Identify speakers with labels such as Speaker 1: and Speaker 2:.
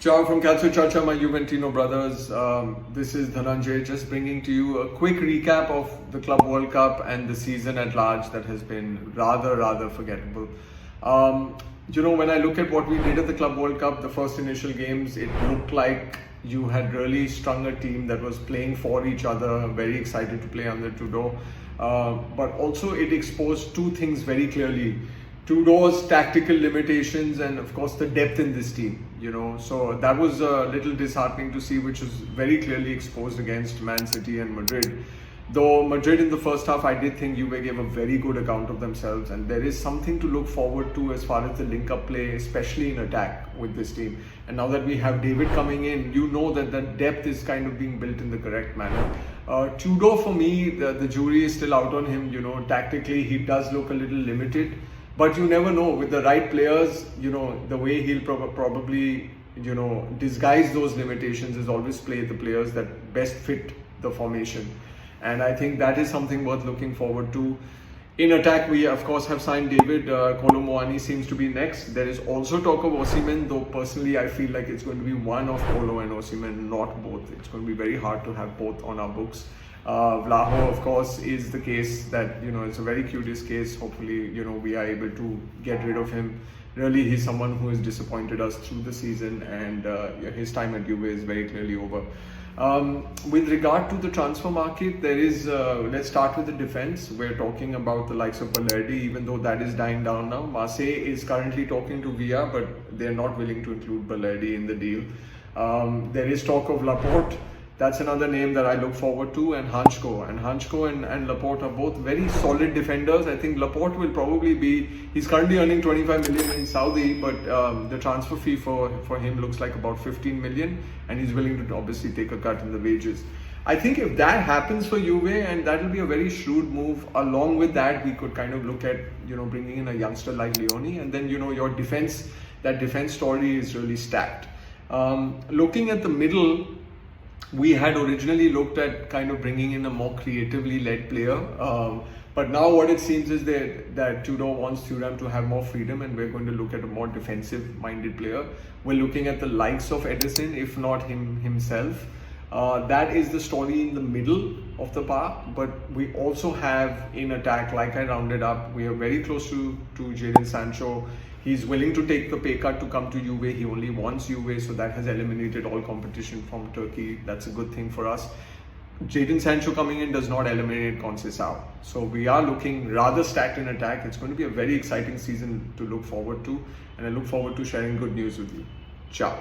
Speaker 1: Ciao from Calcio Chacha, my Juventino brothers. This is Dhananjay, just bringing to you a quick recap of the Club World Cup and the season at large that has been rather forgettable. When I look at what we did at the Club World Cup, the first initial games, it looked like you had really strung a team that was playing for each other, very excited to play under Trudeau. But also it exposed two things very clearly. Trudeau's tactical limitations and of course the depth in this team, so that was a little disheartening to see, which was very clearly exposed against Man City and Madrid. Though Madrid in the first half, I did think Juve gave a very good account of themselves, and there is something to look forward to as far as the link-up play, especially in attack with this team. And now that we have David coming in, that the depth is kind of being built in the correct manner. Trudeau, for me, the jury is still out on him. Tactically he does look a little limited. But you never know, with the right players, the way he'll probably, disguise those limitations is always play the players that best fit the formation. And I think that is something worth looking forward to. In attack, we of course have signed David. Kolo Muani seems to be next. There is also talk of Osimhen, though personally I feel like it's going to be one of Kolo and Osimhen, not both. It's going to be very hard to have both on our books. Vlaho, of course, is the case that, it's a very curious case. Hopefully, we are able to get rid of him. Really, he's someone who has disappointed us through the season, and his time at Juve is very clearly over. With regard to the transfer market, there is, let's start with the defense. We're talking about the likes of Balerdi, even though that is dying down now. Marseille is currently talking to Villa, but they're not willing to include Balerdi in the deal. There is talk of Laporte. That's another name that I look forward to, and Hanchko. And Hanchko and Laporte are both very solid defenders. I think Laporte will probably be, he's currently earning 25 million in Saudi, but the transfer fee for him looks like about 15 million, and he's willing to obviously take a cut in the wages. I think if that happens for Juve, and that will be a very shrewd move, along with that, we could kind of look at, bringing in a youngster like Leone, and then, your defense, that defense story is really stacked. Looking at the middle, we had originally looked at kind of bringing in a more creatively led player, but now what it seems is that Trudeau wants Thuram to have more freedom, and we're going to look at a more defensive minded player. We're looking at the likes of Edison, if not himself. That is the story in the middle of the park, but we also have in attack, like I rounded up, we are very close to Jadon Sancho. He's willing to take the pay cut to come to Juve. He only wants Juve, so that has eliminated all competition from Turkey. That's a good thing for us. Jadon Sancho coming in does not eliminate Conceição. So we are looking rather stacked in attack. It's going to be a very exciting season to look forward to, and I look forward to sharing good news with you. Ciao.